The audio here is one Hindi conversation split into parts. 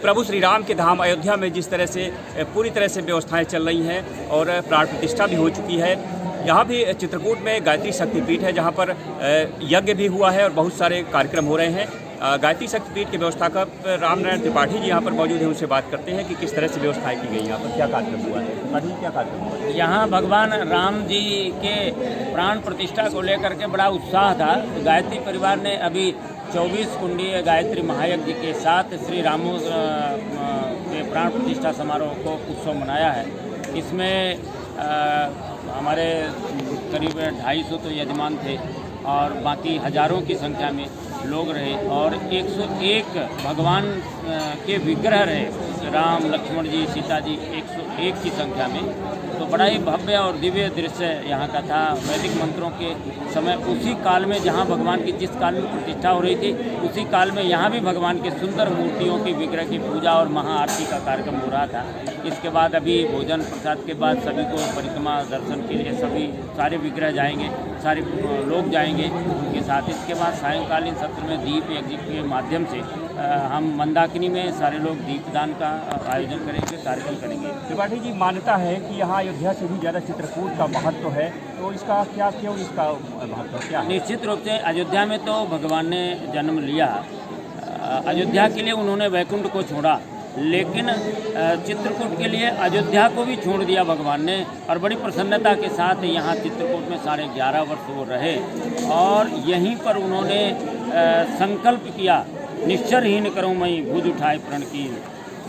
प्रभु श्री राम के धाम अयोध्या में जिस तरह से पूरी तरह से व्यवस्थाएं चल रही हैं और प्राण प्रतिष्ठा भी हो चुकी है। यहाँ भी चित्रकूट में गायत्री शक्तिपीठ है जहाँ पर यज्ञ भी हुआ है और बहुत सारे कार्यक्रम हो रहे हैं। गायत्री शक्तिपीठ के व्यवस्थापक रामनारायण त्रिपाठी जी यहाँ पर मौजूद हैं, उनसे बात करते हैं कि किस तरह से व्यवस्थाएं की गई, यहाँ पर क्या कार्यक्रम हुआ है। त्रिपाठी जी, क्या कार्यक्रम हुआ है? यहाँ भगवान राम जी के प्राण प्रतिष्ठा को लेकर के बड़ा उत्साह था। तो गायत्री परिवार ने अभी 24 कुंडीय गायत्री महायज्ञ के साथ श्री रामो के प्राण प्रतिष्ठा समारोह को उत्सव मनाया है। इसमें हमारे करीब 250 तो यजमान थे और बाकी हजारों की संख्या में लोग रहे और 101 भगवान के विग्रह रहे, राम लक्ष्मण जी सीता जी 101 की संख्या में। तो बड़ा ही भव्य और दिव्य दृश्य यहाँ का था। वैदिक मंत्रों के समय उसी काल में जहाँ भगवान की जिस काल में प्रतिष्ठा हो रही थी उसी काल में यहाँ भी भगवान के सुंदर मूर्तियों की विग्रह की पूजा और महाआरती का कार्यक्रम हो रहा था। इसके बाद अभी भोजन प्रसाद के बाद सभी को परिक्रमा दर्शन के लिए सभी सारे विग्रह जाएंगे, सारे लोग जाएंगे उनके साथ। इसके बाद सायंकालीन सत्र में दीप यज्ञ के माध्यम से हम मंदाकिनी में सारे लोग दीपदान का आयोजन करेंगे, कार्यक्रम करेंगे। त्रिपाठी जी, मान्यता है कि यहाँ अयोध्या से भी ज़्यादा चित्रकूट का महत्व है, तो इसका क्यों इसका महत्व क्या है? निश्चित रूप से अयोध्या में तो भगवान ने जन्म लिया। अयोध्या के लिए उन्होंने वैकुंठ को छोड़ा, लेकिन चित्रकूट के लिए अयोध्या को भी छोड़ दिया भगवान ने और बड़ी प्रसन्नता के साथ यहाँ चित्रकूट में 11.5 वर्ष वो रहे और यहीं पर उन्होंने संकल्प किया, निश्चरहीन करूँ मैं भुज उठाए प्रण की,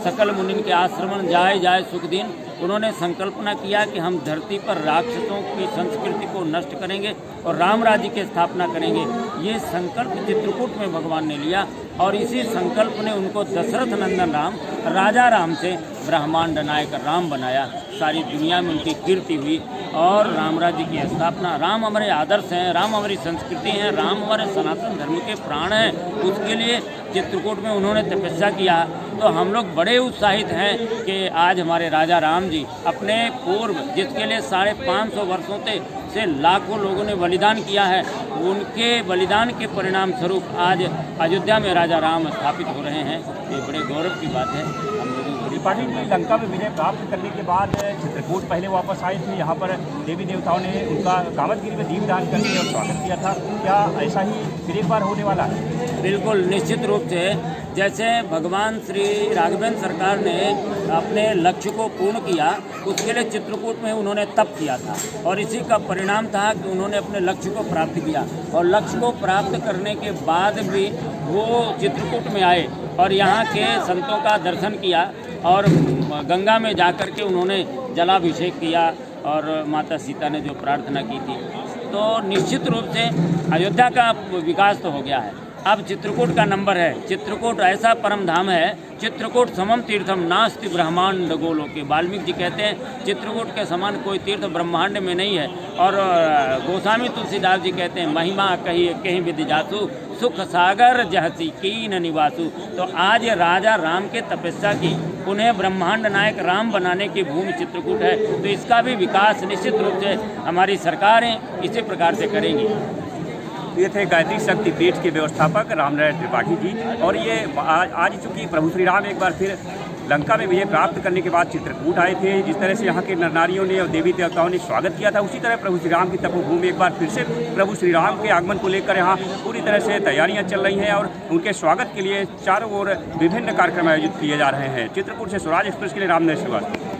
सकल मुनिन के आश्रमण जाए जाए सुख दिन। उन्होंने संकल्पना किया कि हम धरती पर राक्षसों की संस्कृति को नष्ट करेंगे और राम राज्य की स्थापना करेंगे। ये संकल्प चित्रकूट में भगवान ने लिया और इसी संकल्प ने उनको दशरथ नंदन राम, राजा राम से ब्रह्मांड नायक राम बनाया। सारी दुनिया में उनकी कीर्ति हुई और राम राज्य की स्थापना। राम हमारे आदर्श हैं, राम हमारी संस्कृति हैं, राम हमारे सनातन धर्म के प्राण हैं। उसके लिए चित्रकूट में उन्होंने तपस्या किया। तो हम लोग बड़े उत्साहित हैं कि आज हमारे राजा राम जी अपने पूर्व जिसके लिए 550 वर्षों से लाखों लोगों ने बलिदान किया है, उनके बलिदान के परिणाम स्वरूप आज अयोध्या में राजा राम स्थापित हो रहे हैं। ये बड़े गौरव की बात है हम लोगों को। त्रिपाठी जी, लंका में विजय प्राप्त करने के बाद चित्रकूट पहले वापस आए थे। यहाँ पर देवी देवताओं ने उनका कामतगिरी में दीपदान करके और स्वागत किया था। क्या ऐसा ही फिर एक बार होने वाला है? बिल्कुल, निश्चित रूप से। जैसे भगवान श्री राघवेंद्र सरकार ने अपने लक्ष्य को पूर्ण किया, उसके लिए चित्रकूट में उन्होंने तप किया था और इसी का परिणाम था कि उन्होंने अपने लक्ष्य को प्राप्त किया और लक्ष्य को प्राप्त करने के बाद भी वो चित्रकूट में आए और यहाँ के संतों का दर्शन किया और गंगा में जाकर के उन्होंने जलाभिषेक किया और माता सीता ने जो प्रार्थना की थी। तो निश्चित रूप से अयोध्या का विकास तो हो गया है। अब चित्रकूट का नंबर है। चित्रकूट ऐसा परम धाम है, चित्रकूट समम तीर्थम नास्ति ब्रह्मांड गोलोके। वाल्मीकि जी कहते हैं चित्रकूट के समान कोई तीर्थ ब्रह्मांड में नहीं है। और गोस्वामी तुलसीदास जी कहते हैं महिमा कहीं विधि जासु, सुख सागर जहसी कीन निवासु। तो आज राजा राम के तपस्या की, उन्हें ब्रह्मांड नायक राम बनाने की भूमि चित्रकूट है। तो इसका भी विकास निश्चित रूप से हमारी सरकारें इसी प्रकार से करेंगी। ये थे गायत्री शक्तिपीठ के व्यवस्थापक रामनारायण त्रिपाठी जी। और ये आज चूँकि प्रभु श्री राम एक बार फिर लंका में विजय प्राप्त करने के बाद चित्रकूट आए थे, जिस तरह से यहाँ के नर नारियों ने और देवी देवताओं ने स्वागत किया था, उसी तरह प्रभु श्री राम की तपोभूमि एक बार फिर से प्रभु श्री राम के आगमन को लेकर यहाँ पूरी तरह से तैयारियाँ चल रही हैं और उनके स्वागत के लिए चारों ओर विभिन्न कार्यक्रम आयोजित किए जा रहे हैं। चित्रकूट से स्वराज एक्सप्रेस के लिए रामनारायण श्रीवास्तव।